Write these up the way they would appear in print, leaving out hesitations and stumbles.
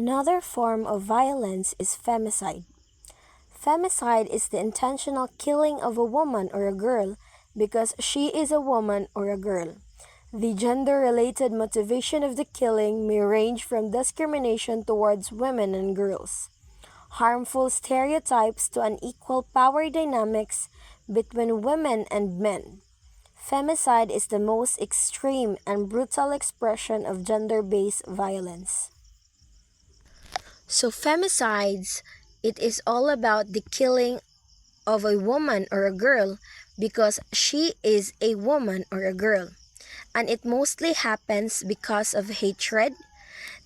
Another form of violence is femicide. Femicide is the intentional killing of a woman or a girl because she is a woman or a girl. The gender-related motivation of the killing may range from discrimination towards women and girls, harmful stereotypes to unequal power dynamics between women and men. Femicide is the most extreme and brutal expression of gender-based violence. So femicides, it is all about the killing of a woman or a girl because she is a woman or a girl. And it mostly happens because of hatred,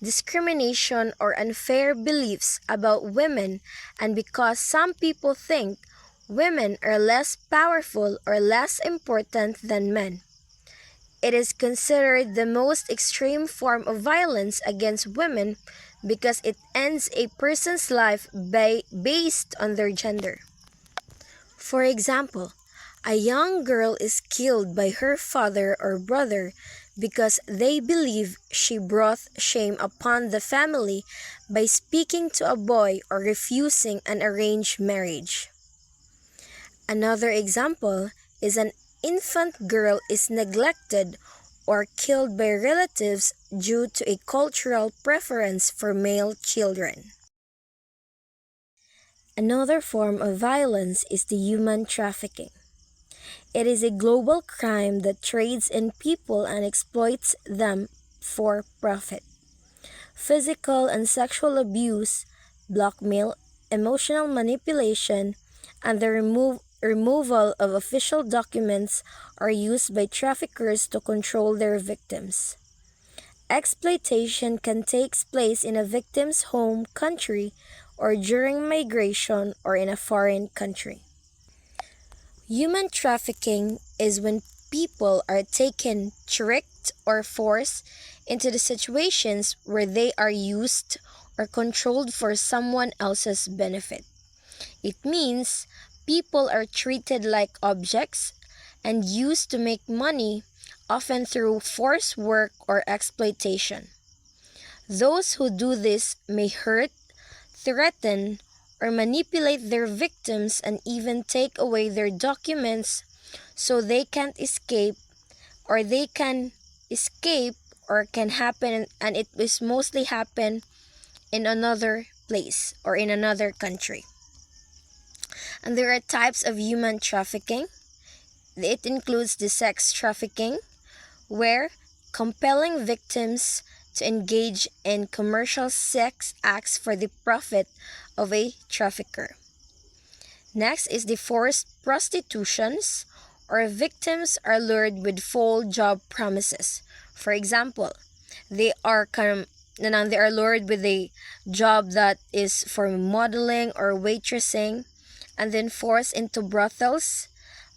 discrimination, or unfair beliefs about women, and because some people think women are less powerful or less important than men. It is considered the most extreme form of violence against women because it ends a person's life based on their gender. For example, a young girl is killed by her father or brother because they believe she brought shame upon the family by speaking to a boy or refusing an arranged marriage. Another example is an infant girl is neglected or killed by relatives due to a cultural preference for male children. Another form of violence is the human trafficking. It is a global crime that trades in people and exploits them for profit. Physical and sexual abuse, blackmail, emotional manipulation, and the removal of official documents are used by traffickers to control their victims. Exploitation can take place in a victim's home country or during migration or in a foreign country. Human trafficking is when people are taken, tricked, or forced into the situations where they are used or controlled for someone else's benefit. It means people are treated like objects and used to make money, often through forced work or exploitation. Those who do this may hurt, threaten, or manipulate their victims and even take away their documents so they can't escape or they can escape or can happen, and it is mostly happen in another place or in another country. And there are types of human trafficking. It includes the sex trafficking, where compelling victims to engage in commercial sex acts for the profit of a trafficker. Next is the forced prostitutions, or victims are lured with full job promises. For example, they are lured with a job that is for modeling or waitressing, and then forced into brothels,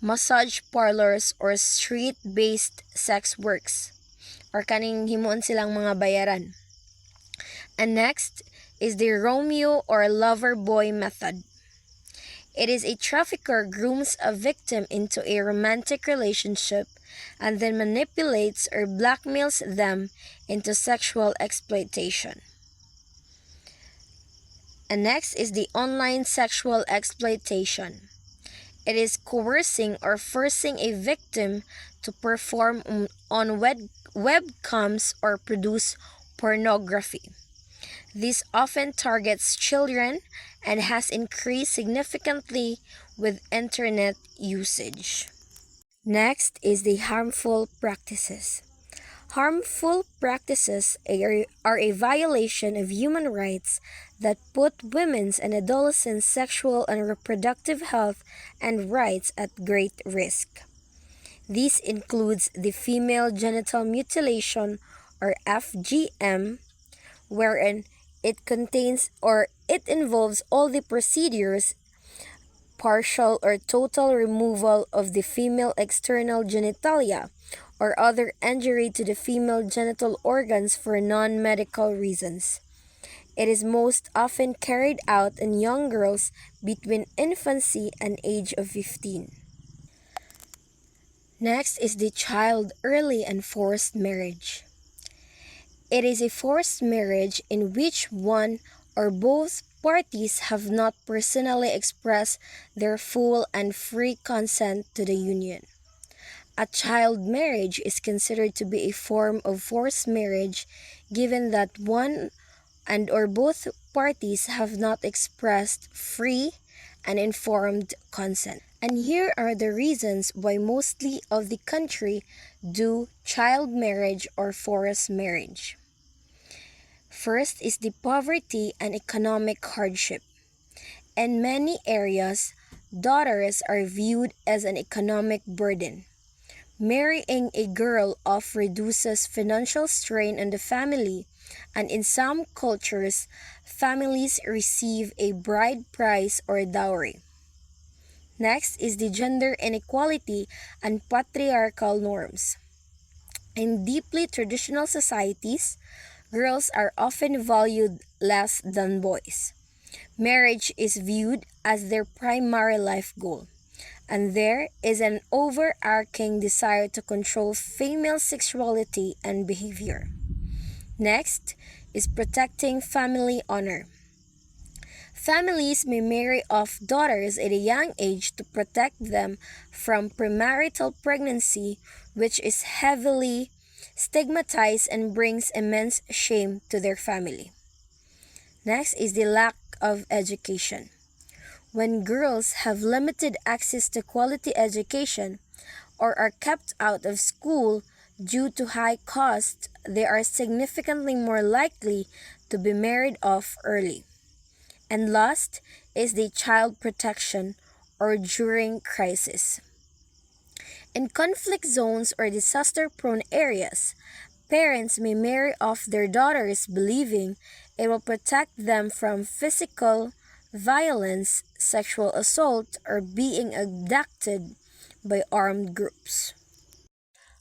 massage parlors, or street-based sex works, or kaning himuon silang mga bayaran. And next is the Romeo or lover boy method. It is a trafficker grooms a victim into a romantic relationship and then manipulates or blackmails them into sexual exploitation. And next is the online sexual exploitation. It is coercing or forcing a victim to perform on webcams or produce pornography. This often targets children and has increased significantly with internet usage. Next is the harmful practices. Harmful practices are a violation of human rights that put women's and adolescents' sexual and reproductive health and rights at great risk. This includes the female genital mutilation or FGM, wherein it contains or it involves all the procedures, partial or total removal of the female external genitalia, or other injury to the female genital organs for non-medical reasons. It is most often carried out in young girls between infancy and age of 15. Next is the child early and forced marriage. It is a forced marriage in which one or both parties have not personally expressed their full and free consent to the union. A child marriage is considered to be a form of forced marriage given that one and or both parties have not expressed free and informed consent. And here are the reasons why mostly of the country do child marriage or forced marriage. First is the poverty and economic hardship. In many areas, daughters are viewed as an economic burden. Marrying a girl off reduces financial strain on the family, and in some cultures, families receive a bride price or dowry. Next is the gender inequality and patriarchal norms. In deeply traditional societies, girls are often valued less than boys. Marriage is viewed as their primary life goal, and there is an overarching desire to control female sexuality and behavior. Next is protecting family honor. Families may marry off daughters at a young age to protect them from premarital pregnancy, which is heavily stigmatized and brings immense shame to their family. Next is the lack of education. When girls have limited access to quality education or are kept out of school due to high costs, they are significantly more likely to be married off early. And last is the child protection or during crisis. In conflict zones or disaster-prone areas, parents may marry off their daughters believing it will protect them from physical violence, sexual assault, or being abducted by armed groups.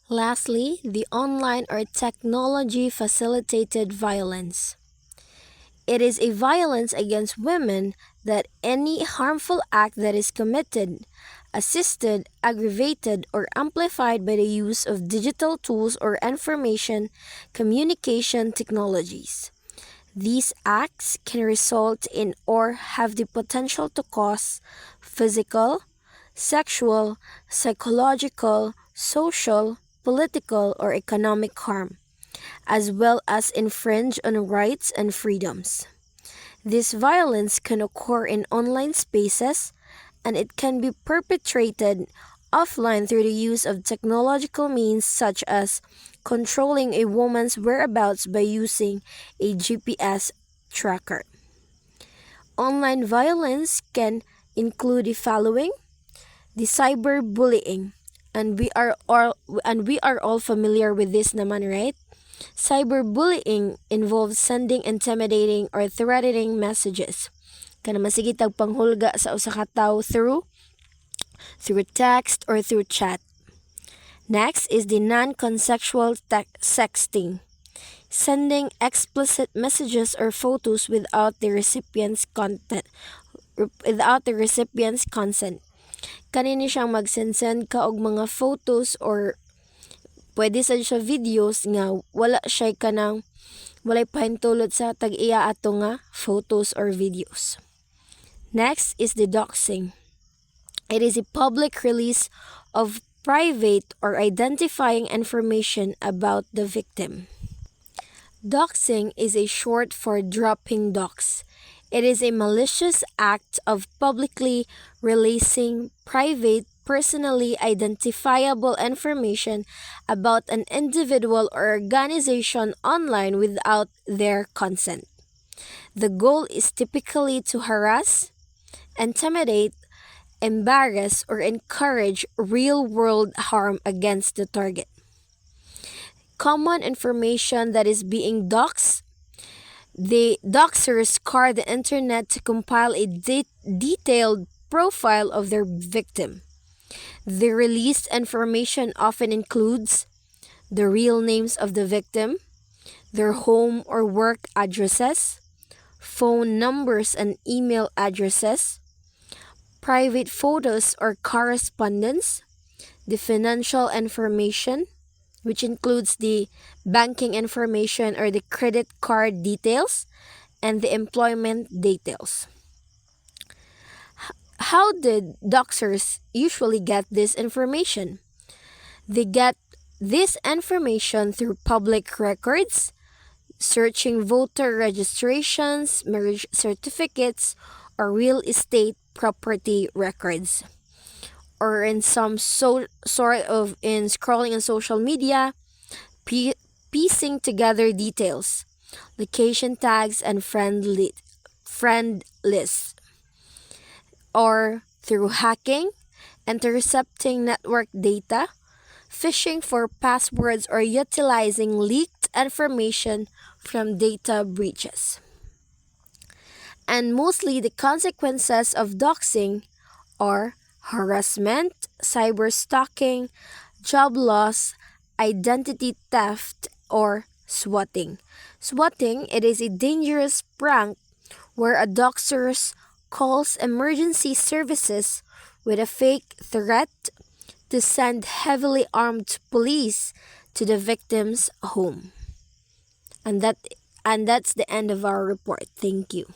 Lastly, the online or technology facilitated violence. It is a violence against women that any harmful act that is committed, assisted, aggravated, or amplified by the use of digital tools or information communication technologies. These acts can result in or have the potential to cause physical, sexual, psychological, social, political, or economic harm, as well as infringe on rights and freedoms. This violence can occur in online spaces, and it can be perpetrated offline through the use of technological means such as controlling a woman's whereabouts by using a GPS tracker. Online violence can include the following: the cyberbullying, and we are all familiar with this naman, right? Cyberbullying involves sending intimidating or threatening messages. Kana masigitag panghulga sa usa ka tawo through text or through chat. Next is the non-consensual sexting, sending explicit messages or photos without the recipient's consent. Kanini siyang magsend ka og mga photos or pwede sa siya videos nga walay pahintulot sa tag-iya ato nga photos or videos. Next is the doxing. It is a public release of private or identifying information about the victim. Doxing is a short for dropping dox. It is a malicious act of publicly releasing private, personally identifiable information about an individual or organization online without their consent. The goal is typically to harass, intimidate, embarrass, or encourage real-world harm against the target. Common information that is being doxed. The doxers scour the internet to compile a detailed profile of their victim. The released information often includes the real names of the victim, their home or work addresses, phone numbers and email addresses, private photos or correspondence, the financial information, which includes the banking information or the credit card details and the employment details. How did doxers usually get this information? They get this information through public records, searching voter registrations, marriage certificates, or real estate property records, or in some sort of in scrolling on social media, piecing together details, location tags, and friend lists, or through hacking, intercepting network data, phishing for passwords, or utilizing leaked information from data breaches. And mostly the consequences of doxing are harassment, cyberstalking, job loss, identity theft, or swatting. Swatting, it is a dangerous prank where a doxer calls emergency services with a fake threat to send heavily armed police to the victim's home. And that's the end of our report. Thank you.